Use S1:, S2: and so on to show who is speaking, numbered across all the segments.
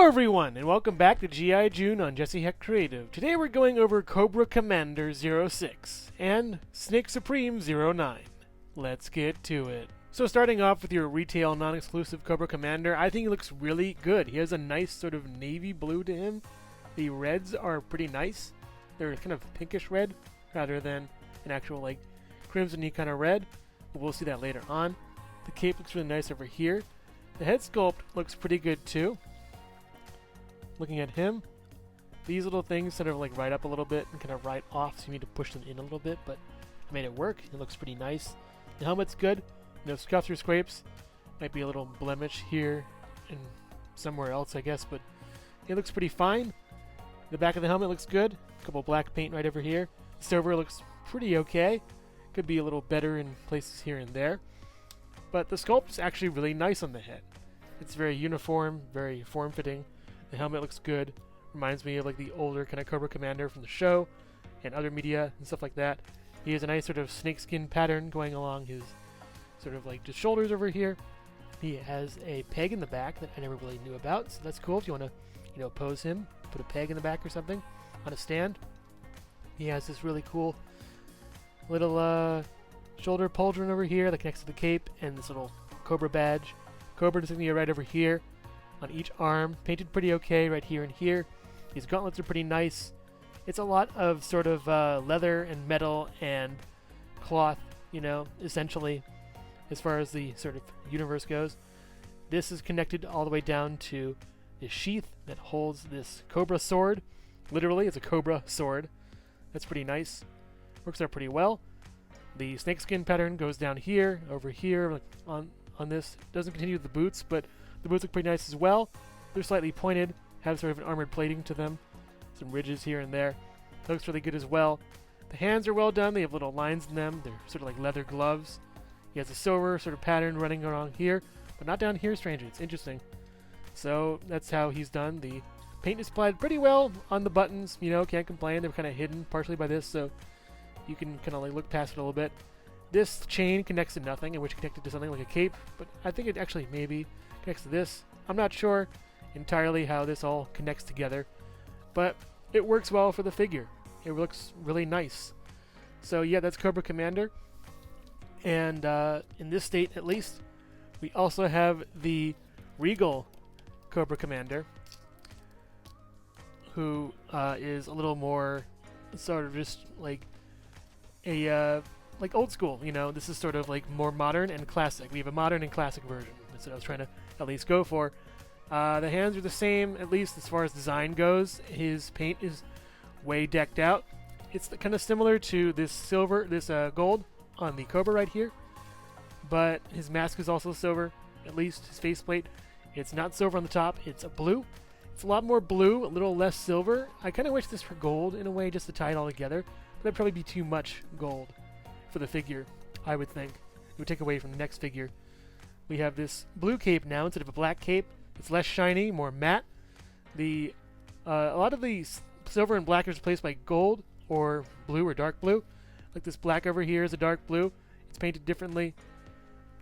S1: everyone, and welcome back to G.I. June on Jesse Heck Creative. Today we're going over COBRA Commander 06 and Snake Supreme 09. Let's get to it. So starting off with your retail non-exclusive COBRA Commander, I think he looks really good. He has a nice sort of navy blue to him. The reds are pretty nice. They're kind of pinkish red rather than an actual like crimson-y kind of red. But we'll see that later on. The cape looks really nice over here. The head sculpt looks pretty good too. Looking at him, these little things sort of like ride up a little bit and kind of ride off, so you need to push them in a little bit, but I made it work. It looks pretty nice. The helmet's good. No scuffs or scrapes. Might be a little blemish here and somewhere else, I guess, but it looks pretty fine. The back of the helmet looks good. A couple black paint right over here. The silver looks pretty okay. Could be a little better in places here and there. But the sculpt is actually really nice on the head. It's very uniform, very form-fitting. The helmet looks good. Reminds me of like the older kind of COBRA Commander from the show and other media and stuff like that. He has a nice sort of snakeskin pattern going along his sort of like just shoulders over here. He has a peg in the back that I never really knew about, so that's cool if you want to, pose him, put a peg in the back or something on a stand. He has this really cool little shoulder pauldron over here that connects to the cape and this little COBRA badge. COBRA insignia right over here on each arm, painted pretty okay right here and here. These gauntlets are pretty nice. It's a lot of sort of leather and metal and cloth, essentially, as far as the sort of universe goes. This is connected all the way down to the sheath that holds this COBRA sword. Literally, it's a COBRA sword. That's pretty nice. Works out pretty well. The snakeskin pattern goes down here, over here, like on this. Doesn't continue with the boots, but the boots look pretty nice as well. They're slightly pointed, have sort of an armored plating to them. Some ridges here and there. That looks really good as well. The hands are well done. They have little lines in them. They're sort of like leather gloves. He has a silver sort of pattern running around here, but not down here, strangely. It's interesting. So that's how he's done. The paint is applied pretty well on the buttons. Can't complain. They're kind of hidden partially by this, so you can kind of like look past it a little bit. This chain connects to nothing, and which connected to something like a cape, but I think it actually maybe connects to this. I'm not sure entirely how this all connects together, but it works well for the figure. It looks really nice. So yeah, that's COBRA Commander. And in this state, at least, we also have the Regal COBRA Commander, who is a little more sort of just like a like old school. This is sort of like more modern and classic. We have a modern and classic version. That's what I was trying to at least go for. The hands are the same, at least as far as design goes. His paint is way decked out. It's kind of similar to this gold on the COBRA right here, but his mask is also silver, at least his faceplate. It's not silver on the top, it's a blue. It's a lot more blue, a little less silver. I kind of wish this were gold in a way, just to tie it all together, but that'd probably be too much gold for the figure, I would think. It would take away from the next figure. We have this blue cape now instead of a black cape. It's less shiny, more matte. A lot of the silver and black are replaced by gold or blue or dark blue. Like this black over here is a dark blue. It's painted differently.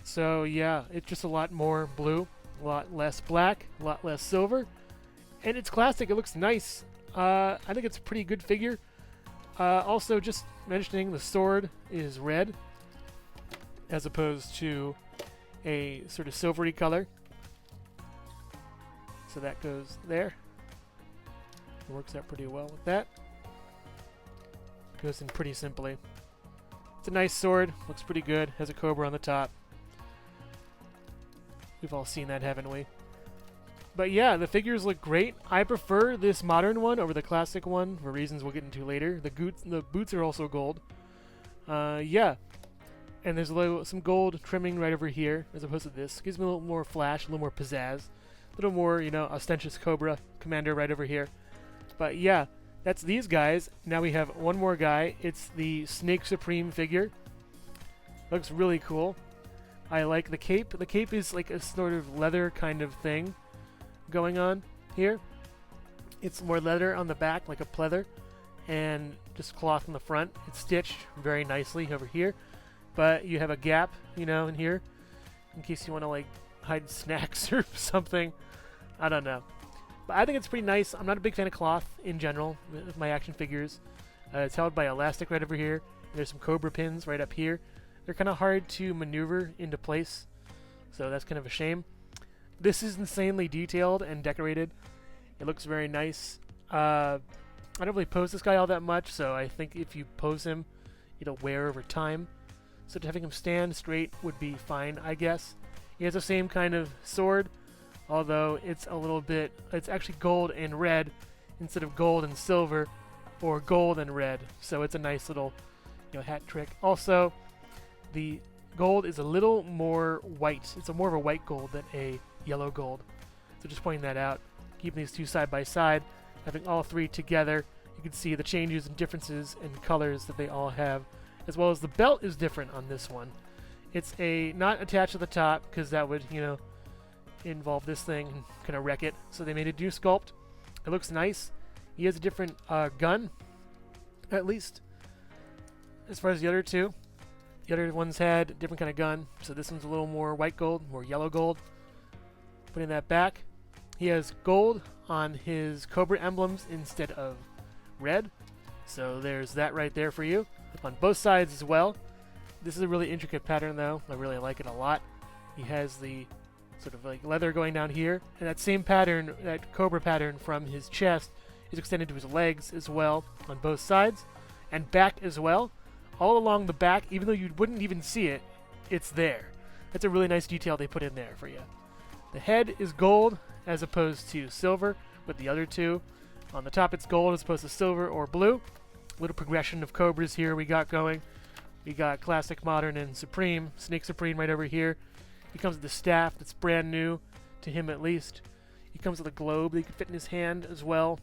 S1: So yeah, it's just a lot more blue, a lot less black, a lot less silver. And it's classic. It looks nice. I think it's a pretty good figure. Also, just mentioning, the sword is red as opposed to a sort of silvery color. So that goes there. It works out pretty well with that. Goes in pretty simply. It's a nice sword. Looks pretty good. Has a COBRA on the top. We've all seen that, haven't we? But yeah, the figures look great. I prefer this modern one over the classic one for reasons we'll get into later. The boots are also gold. Yeah. And there's some gold trimming right over here as opposed to this. Gives me a little more flash, a little more pizzazz. A little more, ostentatious COBRA Commander right over here. But yeah, that's these guys. Now we have one more guy. It's the Snake Supreme figure. Looks really cool. I like the cape. The cape is like a sort of leather kind of thing going on here. It's more leather on the back, like a pleather, and just cloth in the front. It's stitched very nicely over here, but you have a gap, in here, in case you want to like hide snacks or something. I don't know. But I think it's pretty nice. I'm not a big fan of cloth in general with my action figures. It's held by elastic right over here. There's some Cobra pins right up here. They're kind of hard to maneuver into place, so that's kind of a shame. This is insanely detailed and decorated. It looks very nice. I don't really pose this guy all that much, so I think if you pose him, it'll wear over time. So having him stand straight would be fine, I guess. He has the same kind of sword, although it's it's actually gold and red instead of gold and silver, or gold and red. So it's a nice little, hat trick. Also, the gold is a little more white. It's more of a white gold than a yellow gold. So just pointing that out. Keeping these two side by side, having all three together, you can see the changes and differences in colors that they all have, as well as the belt is different on this one. It's not attached to the top because that would, involve this thing and kind of wreck it. So they made a new sculpt. It looks nice. He has a different gun, at least, as far as the other two. The other ones had a different kind of gun, so this one's a little more white gold, more yellow gold. Putting that back, he has gold on his Cobra emblems instead of red. So there's that right there for you. On both sides as well. This is a really intricate pattern though. I really like it a lot. He has the sort of like leather going down here, and that same pattern, that Cobra pattern from his chest, is extended to his legs as well on both sides, and back as well. All along the back, even though you wouldn't even see it, it's there. That's a really nice detail they put in there for you. The head is gold as opposed to silver with the other two. On the top it's gold as opposed to silver or blue. Little progression of Cobras here we got going. We got Classic, Modern, and Supreme. Snake Supreme right over here. He comes with the staff that's brand new, to him at least. He comes with a globe that he can fit in his hand as well.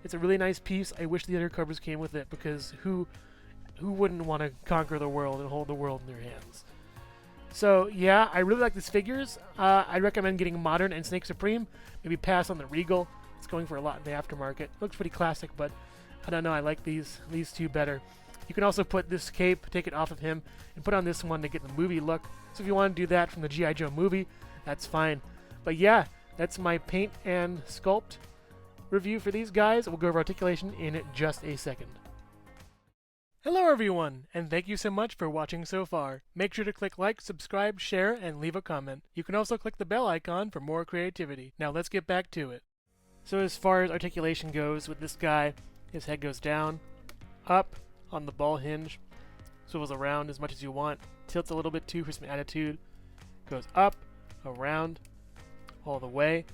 S1: It's a really nice piece. I wish the other Cobras came with it, because who wouldn't want to conquer the world and hold the world in their hands? So yeah, I really like these figures. I'd recommend getting Modern and Snake Supreme. Maybe pass on the Regal. It's going for a lot in the aftermarket. Looks pretty classic, but I don't know. I like these two better. You can also put this cape, take it off of him, and put on this one to get the movie look. So if you want to do that from the G.I. Joe movie, that's fine. But yeah, that's my paint and sculpt review for these guys. We'll go over articulation in just a second. Hello everyone, and thank you so much for watching so far. Make sure to click like, subscribe, share, and leave a comment. You can also click the bell icon for more creativity. Now let's get back to it. So as far as articulation goes with this guy, his head goes down, up on the ball hinge, swivels around as much as you want, tilts a little bit too for some attitude, goes up, around, all the way.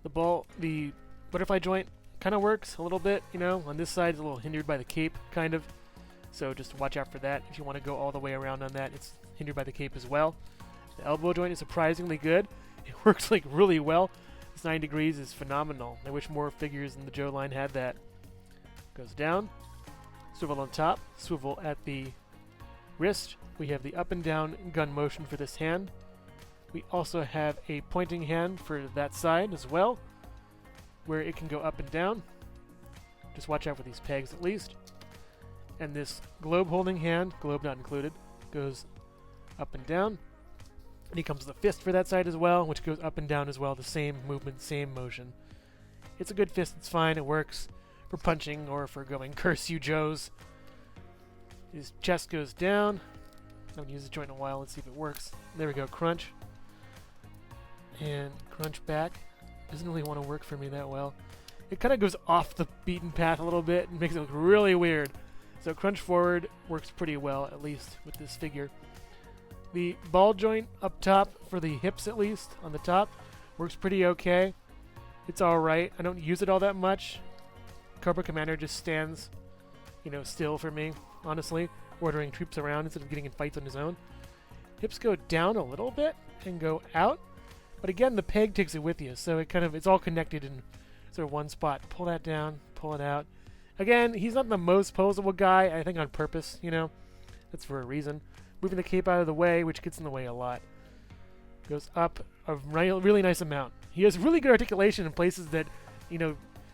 S1: The butterfly joint kind of works a little bit, on this side it's a little hindered by the cape, kind of. So just watch out for that. If you want to go all the way around on that, it's hindered by the cape as well. The elbow joint is surprisingly good. It works like really well. This 9 degrees is phenomenal. I wish more figures in the Joe line had that. Goes down, swivel on top, swivel at the wrist. We have the up and down gun motion for this hand. We also have a pointing hand for that side as well, where it can go up and down. Just watch out for these pegs at least. And this globe holding hand, globe not included, goes up and down. And he comes with a fist for that side as well, which goes up and down as well, the same movement, same motion. It's a good fist, it's fine, it works for punching or for going curse you Joes. His chest goes down. I haven't used the joint in a while, let's see if it works. There we go, crunch. And crunch back. Doesn't really want to work for me that well. It kind of goes off the beaten path a little bit and makes it look really weird. So crunch forward works pretty well, at least with this figure. The ball joint up top, for the hips at least, on the top, works pretty okay. It's alright. I don't use it all that much. Cobra Commander just stands, still for me, honestly, ordering troops around instead of getting in fights on his own. Hips go down a little bit and go out, but again, the peg takes it with you, so it's all connected in sort of one spot. Pull that down, pull it out. Again, he's not the most posable guy, I think on purpose, That's for a reason. Moving the cape out of the way, which gets in the way a lot. Goes up a really nice amount. He has really good articulation in places that,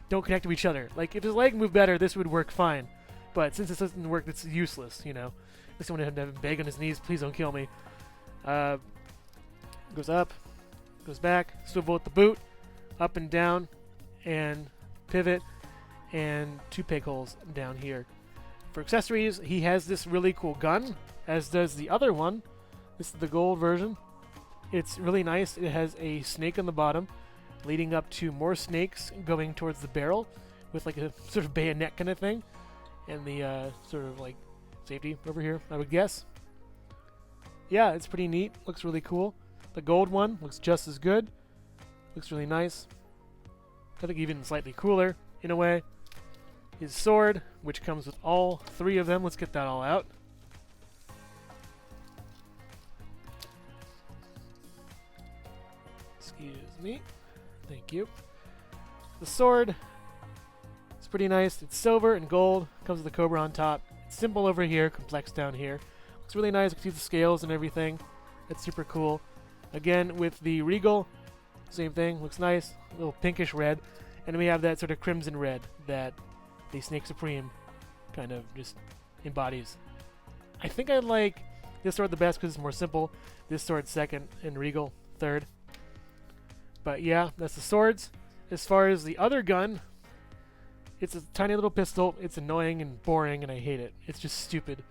S1: don't connect to each other. Like, if his leg moved better, this would work fine. But since this doesn't work, it's useless, This one had to have him beg on his knees, please don't kill me. Goes up, goes back, swivel at the boot, up and down, and pivot, and 2 peg holes down here. For accessories, he has this really cool gun, as does the other one. This is the gold version. It's really nice. It has a snake on the bottom, leading up to more snakes going towards the barrel, with like a sort of bayonet kind of thing, and the sort of like safety over here, I would guess. Yeah, it's pretty neat. Looks really cool. The gold one looks just as good. Looks really nice. I think even slightly cooler, in a way. His sword, which comes with all 3 of them. Let's get that all out. Excuse me. Thank you. The sword is pretty nice. It's silver and gold. Comes with the cobra on top. It's simple over here, complex down here. Looks really nice. You can see the scales and everything. That's super cool. Again, with the regal, same thing. Looks nice. A little pinkish red. And we have that sort of crimson red that the Snake Supreme kind of just embodies. I think I like this sword the best because it's more simple. This sword second and regal third. But yeah, that's the swords. As far as the other gun, it's a tiny little pistol. It's annoying and boring and I hate it. It's just stupid.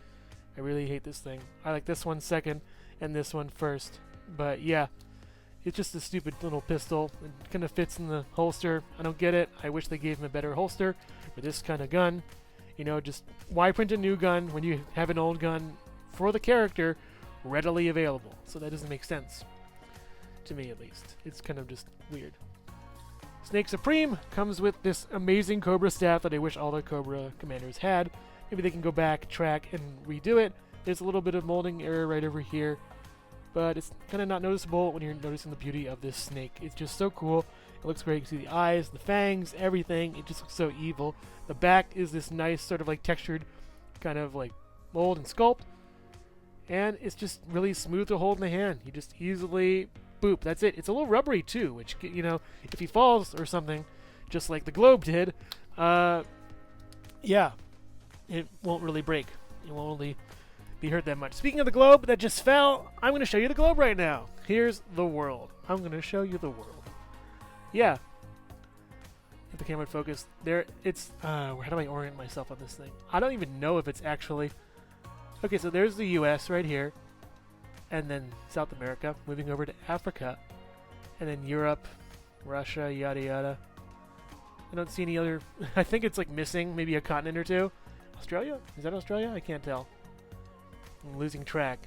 S1: I really hate this thing. I like this one second and this one first. But yeah, it's just a stupid little pistol. It kind of fits in the holster. I don't get it. I wish they gave him a better holster for this kind of gun. You know, just why print a new gun when you have an old gun for the character readily available? So that doesn't make sense. To me, at least. It's kind of just weird. Snake Supreme comes with this amazing Cobra staff that I wish all the Cobra commanders had. Maybe they can go back, track, and redo it. There's a little bit of molding error right over here, but it's kind of not noticeable when you're noticing the beauty of this snake. It's just so cool. It looks great. You can see the eyes, the fangs, everything. It just looks so evil. The back is this nice sort of like textured kind of like mold and sculpt, and it's just really smooth to hold in the hand. You just easily boop. That's it. It's a little rubbery too, which, you know, if he falls or something, just like the globe did, yeah, it won't really break. It won't really be hurt that much. Speaking of the globe that just fell, I'm going to show you the globe right now. Here's the world. I'm going to show you the world. Yeah. If the camera would focus. There, it's, how do I orient myself on this thing? I don't even know if it's actually... Okay, so there's the US right here. And then South America, moving over to Africa. And then Europe, Russia, yada yada. I don't see any other... I think it's like missing maybe a continent or two. Australia? Is that Australia? I can't tell. I'm losing track.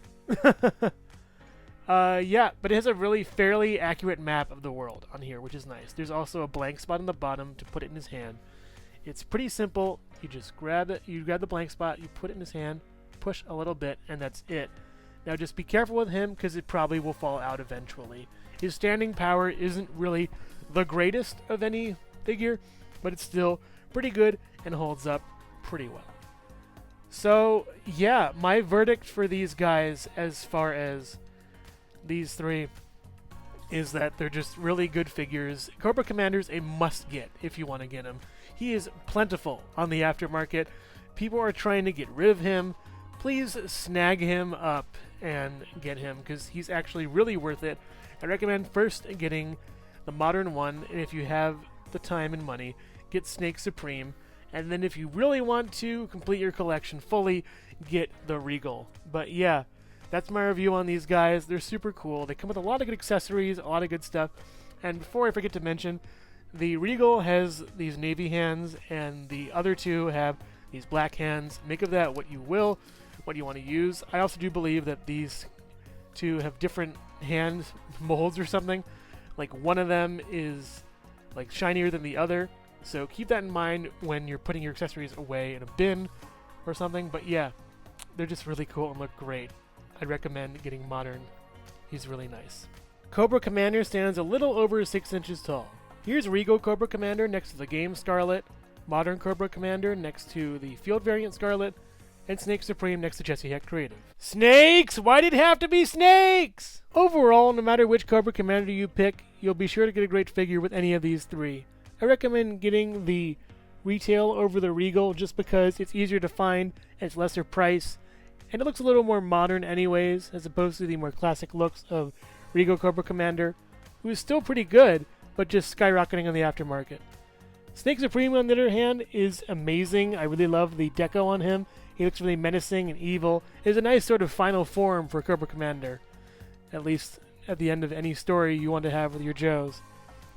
S1: Yeah, but it has a really fairly accurate map of the world on here, which is nice. There's also a blank spot on the bottom to put it in his hand. It's pretty simple. You just grab it, you grab the blank spot, you put it in his hand, push a little bit, and that's it. Now just be careful with him because it probably will fall out eventually. His standing power isn't really the greatest of any figure, but it's still pretty good and holds up pretty well. So, yeah, my verdict for these guys as far as these 3 is that they're just really good figures. Cobra Commander's a must-get if you want to get him. He is plentiful on the aftermarket. People are trying to get rid of him. Please snag him up and get him because he's actually really worth it. I recommend first getting the modern one, and if you have the time and money, get Snake Supreme. And then if you really want to complete your collection fully, get the Regal. But yeah, that's my review on these guys. They're super cool. They come with a lot of good accessories, a lot of good stuff. And before I forget to mention, the Regal has these navy hands, and the other 2 have these black hands. Make of that what you will, what you want to use. I also do believe that these 2 have different hand molds or something. Like one of them is like shinier than the other. So keep that in mind when you're putting your accessories away in a bin or something. But yeah, they're just really cool and look great. I'd recommend getting modern. He's really nice. Cobra Commander stands a little over 6 inches tall. Here's Regal Cobra Commander next to the Game Scarlet, Modern Cobra Commander next to the Field Variant Scarlet, and Snake Supreme next to Jesse Heck Creative. Snakes! Why did it have to be snakes? Overall, no matter which Cobra Commander you pick, you'll be sure to get a great figure with any of these 3. I recommend getting the retail over the Regal just because it's easier to find and it's lesser price, and it looks a little more modern anyways, as opposed to the more classic looks of Regal Cobra Commander, who is still pretty good, but just skyrocketing on the aftermarket. Snake Supreme, on the other hand, is amazing. I really love the deco on him. He looks really menacing and evil. It's a nice sort of final form for Cobra Commander, at least at the end of any story you want to have with your Joes.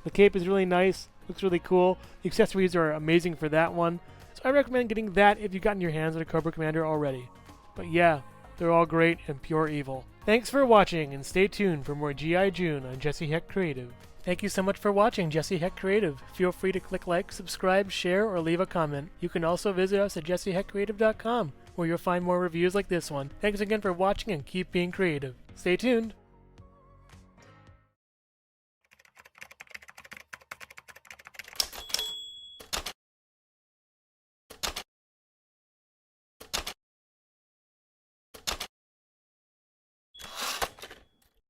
S1: The cape is really nice, looks really cool. The accessories are amazing for that one. So I recommend getting that if you've gotten your hands on a Cobra Commander already. But yeah, they're all great and pure evil. Thanks for watching, and stay tuned for more G.I. June on Jesse Heck Creative. Thank you so much for watching Jesse Heck Creative. Feel free to click like, subscribe, share, or leave a comment. You can also visit us at jesseheckcreative.com, where you'll find more reviews like this one. Thanks again for watching, and keep being creative. Stay tuned!